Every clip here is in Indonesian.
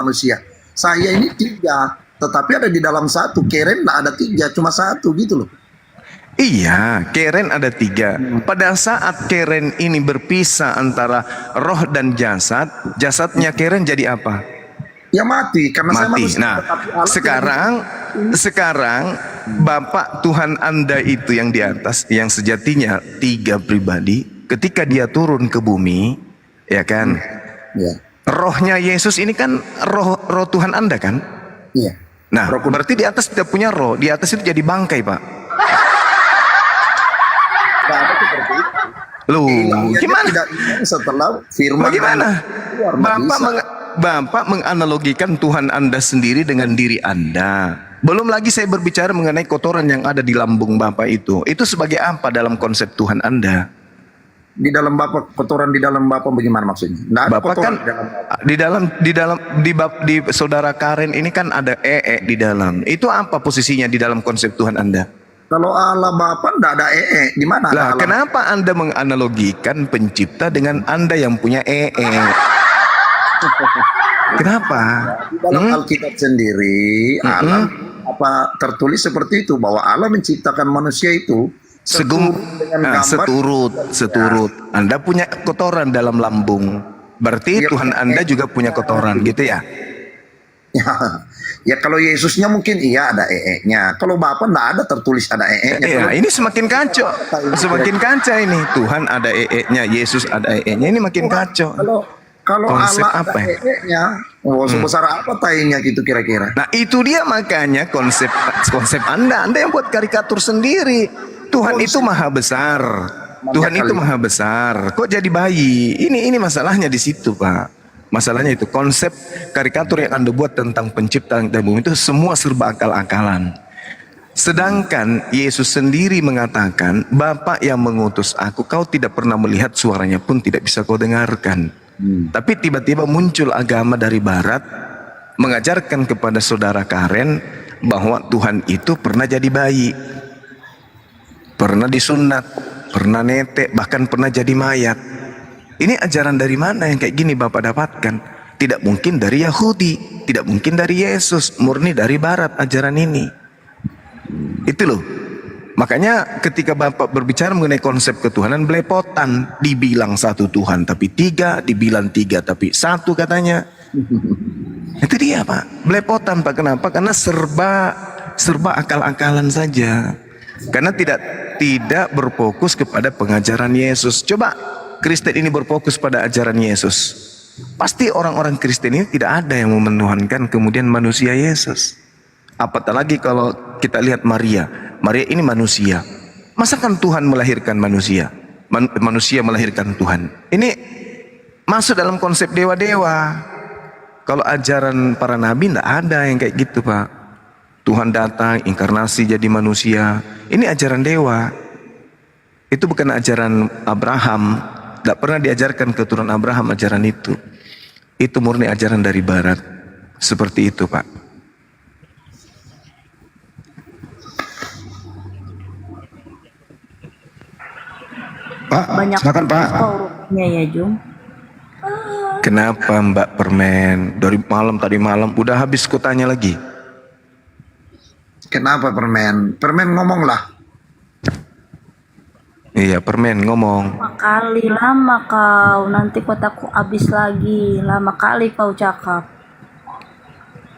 manusia. Saya ini tiga, tetapi ada di dalam satu. Keren nggak ada tiga, cuma satu gitu loh. Iya, Keren ada tiga. Pada saat Keren ini berpisah antara roh dan jasad, jasadnya Keren jadi apa? Ya mati, karena saya Mati. manusia. Nah, tetapi Allah sekarang Bapak Tuhan Anda itu yang di atas, yang sejatinya tiga pribadi, ketika dia turun ke bumi, ya kan? Ya, Rohnya Yesus ini kan roh Tuhan Anda kan? iya. Nah, Roh Kudus. berarti di atas tidak punya roh, di atas itu jadi bangkai, Pak. Nggak ada seperti itu. Loh, Ilahiyahnya gimana? tidak hilang setelah firman Bagaimana? keluar, nggak bisa. Bapak menganalogikan Tuhan Anda sendiri dengan diri Anda. Belum lagi saya berbicara mengenai kotoran yang ada di lambung Bapak itu. Itu sebagai apa dalam konsep Tuhan Anda? Di dalam Bapak, kotoran di dalam Bapak bagaimana maksudnya? Nggak ada Bapak kotoran kan di dalam Bapak. di saudara Karen ini kan ada di dalam. Itu apa posisinya di dalam konsep Tuhan Anda? Kalau Allah Bapak nggak ada di mana? Lah, Allah? kenapa Anda menganalogikan pencipta dengan Anda yang punya Kenapa? Di dalam Alkitab sendiri, Allah apa tertulis seperti itu bahwa Allah menciptakan manusia itu seturut. Anda punya kotoran dalam lambung. Berarti Ya, Tuhan Anda juga punya kotoran, gitu ya? Ya kalau Yesusnya mungkin iya ada nya. Kalau Bapak nggak ada tertulis ada nya. Ya, ini semakin kacau. Semakin kacau ini. Tuhan ada nya, Yesus ada nya. Ini makin kacau. Kalau Konsep Allah apa ada ya? nya, sebesar apa tainya gitu kira-kira? Nah, itu dia makanya konsep Anda yang buat karikatur sendiri. Tuhan itu maha besar. Tuhan itu maha besar. Kok jadi bayi? Ini masalahnya di situ, Pak. Masalahnya itu konsep karikatur yang Anda buat tentang penciptaan dan bumi itu semua serba akal-akalan. Sedangkan Yesus sendiri mengatakan, Bapa yang mengutus aku, kau tidak pernah melihat, suaranya pun tidak bisa kau dengarkan. Tapi tiba-tiba muncul agama dari barat mengajarkan kepada saudara Karen bahwa Tuhan itu pernah jadi bayi, pernah disunat, pernah netek, bahkan pernah jadi mayat. Ini ajaran dari mana yang kayak gini Bapak dapatkan? Tidak mungkin dari Yahudi, tidak mungkin dari Yesus, murni dari barat ajaran ini. Itu loh. Makanya ketika Bapak berbicara mengenai konsep ketuhanan, belepotan. Dibilang satu Tuhan tapi tiga, dibilang tiga tapi satu katanya. Itu dia Pak, belepotan Pak. Kenapa? Karena serba akal-akalan saja. Karena tidak berfokus kepada pengajaran Yesus. Coba Kristen ini berfokus pada ajaran Yesus, pasti orang-orang Kristen ini tidak ada yang memenuhankan kemudian manusia Yesus. Apatah lagi kalau kita lihat Maria ini manusia. Masa kan Tuhan melahirkan manusia? Manusia melahirkan Tuhan. Ini masuk dalam konsep dewa-dewa. Kalau ajaran para nabi tidak ada yang kayak gitu Pak. Tuhan datang, inkarnasi jadi manusia. Ini ajaran dewa. Itu bukan ajaran Abraham. Tidak pernah diajarkan keturunan Abraham ajaran itu. Itu murni ajaran dari barat. Seperti itu Pak. Pak, Banyak silakan Pak. hurufnya ya Jum. Kenapa Mbak Permen? Dari tadi malam udah habis kotanya lagi. Kenapa permen? Permen ngomonglah. Iya Permen ngomong. Lama kali lama kau, nanti kotaku habis lagi. Lama kali kau cakap.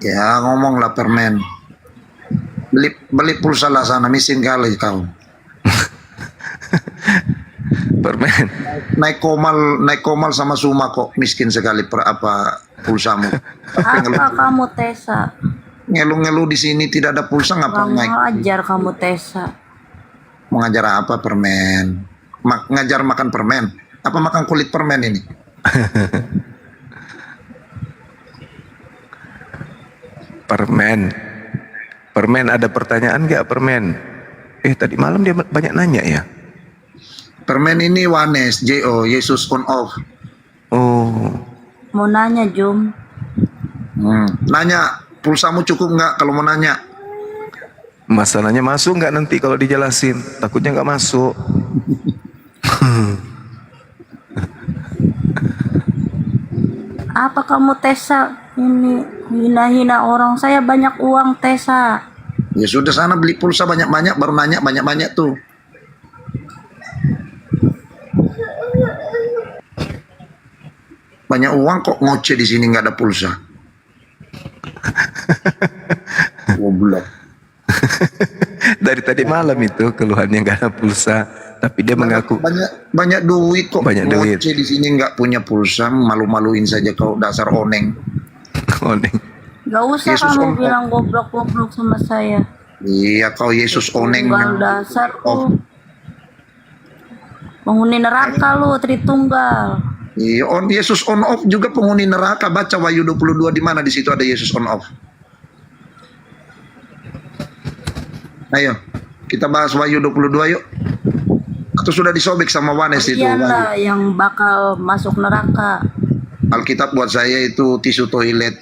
Ya ngomonglah permen. Beli pulsa lah sana, miskin kali kau. Permen. Naik komal sama Suma kok miskin sekali pulsamu. Apa kamu Tesa? Ngelu-ngelu di sini tidak ada pulsa ngapa Kamu naik? ajar kamu Tesa. Mengajar apa permen? Ngajar makan permen? Apa makan kulit permen ini? Permen ada pertanyaan nggak Permen? Tadi malam dia banyak nanya ya. Permen ini Wanes, JO, Yesus on off. Oh, Mau nanya Jum. Nanya, pulsamu cukup nggak kalau mau nanya? masalahnya masuk nggak nanti kalau dijelasin? Takutnya nggak masuk. Apa kamu Tesa? Ini hina-hina orang, saya banyak uang Tesa. Ya sudah sana beli pulsa banyak-banyak baru nanya banyak-banyak tuh. Banyak uang kok ngoceh di sini nggak ada pulsa. Goblok. Dari tadi malam itu keluhannya nggak ada pulsa, tapi dia mengaku Banyak duit kok. Banyak duit. Ngoceh di sini nggak punya pulsa, malu-maluin saja kau dasar oneng. oneng. Gak usah Yesus kamu on bilang goblok-goblok sama saya. Iya kau Yesus oneng. Tunggal dasar Oh. lu. Penghuni neraka lu, Tritunggal. Iya, Yesus on off juga penghuni neraka. Baca Wahyu 22 di mana di situ ada Yesus on off. Ayo, kita bahas Wahyu 22 yuk. Atau sudah disobek sama Wanes itu? Iyalah yang bakal masuk neraka. Alkitab buat saya itu tisu toilet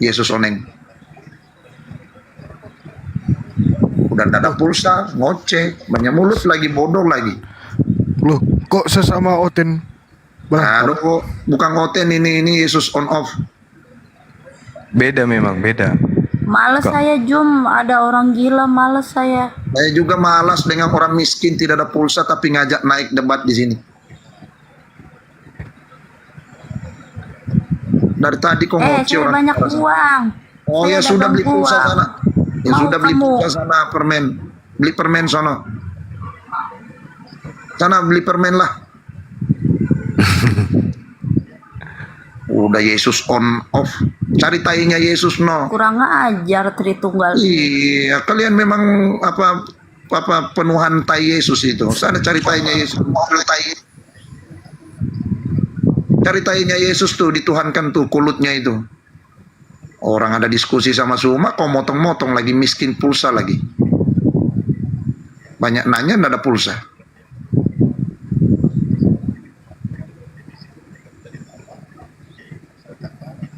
Yesus oneng. Udah tidak ada pulsa, ngoceh, banyak mulut lagi, bodoh lagi. Loh, kok sesama Oten? Aduh, bukan oten ini Yesus on off. Beda memang beda. Males saya Jum, ada orang gila, males saya. Saya juga malas dengan orang miskin tidak ada pulsa tapi ngajak naik debat di sini. Dari tadi kok ngoceh Saya orang. banyak uang. Oh Saya ya sudah dagang beli pulsa uang. sana. Ya Mau sudah beli kamu? pulsa sana permen. Beli permen sono. Sana beli permen lah. Udah Yesus on off. Cari tainya Yesus no. Kurang ajar Tritunggal. Iya, kalian memang apa penuhan tai Yesus itu. Sana cari tainya Yesus. Cari tainya Yesus tuh, dituhankan tuh kulutnya itu. Orang ada diskusi sama Suma, kok motong-motong lagi miskin pulsa lagi. Banyak nanya nggak ada pulsa.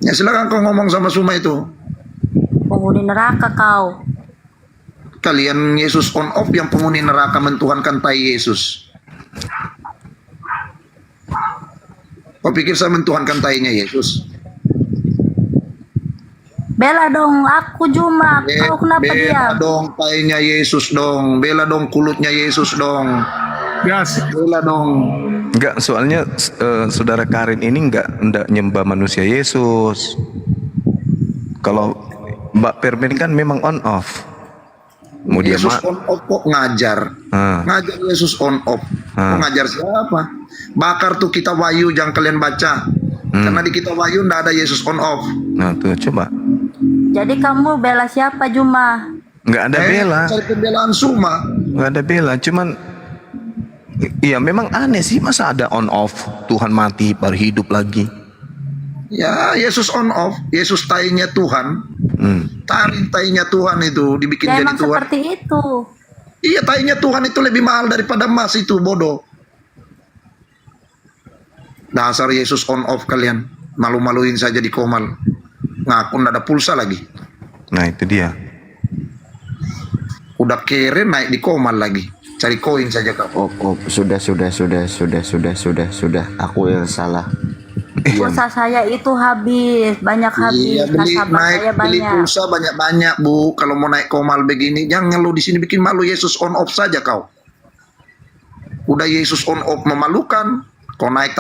Ya silakan kau ngomong sama Suma itu. Penghuni neraka kau. Kalian Yesus on off yang penghuni neraka mentuhankan tai Yesus. Kau pikir saya mentuhankan tainya Yesus? Bela dong, aku Juma. Kau kenapa Bela diam? dong tainya Yesus dong. Bela dong kulutnya Yesus dong. Gas. Bela dong. Enggak, soalnya saudara Karin ini enggak nyembah manusia Yesus. Kalau Mbak Permin kan memang on off. Kemudian Yesus on off kok ngajar. Ngajar Yesus on off. Kok ngajar siapa? Bakar tuh kita Wahyu jangan kalian baca. Karena di kita Wahyu ndak ada Yesus on off. Nah tuh coba. Jadi kamu bela siapa Juma? Enggak ada bela. Cari pembelaan Suma. Enggak ada bela, cuman iya memang aneh sih, masa ada on off, Tuhan mati baru hidup lagi. Ya Yesus on off. Yesus tainya Tuhan. Tarik tainya Tuhan itu dibikin Ya jadi emang Tuhan. seperti itu. Iya tainya Tuhan itu lebih mahal daripada emas itu, bodoh. Dasar Yesus on off kalian. Malu-maluin saja di Komal. Ngaku nggak ada pulsa lagi. Nah itu dia. Udah kere naik di Komal lagi. Cari koin saja kau. Oh, sudah. Aku yang salah. Pulsa saya itu habis, banyak habis. Iya beli Nasabah saya naik beli banyak. pulsa banyak-banyak Bu. Kalau mau naik Komal begini, jangan lu di sini bikin malu. Yesus on off saja kau. Udah Yesus on off memalukan. Kau naik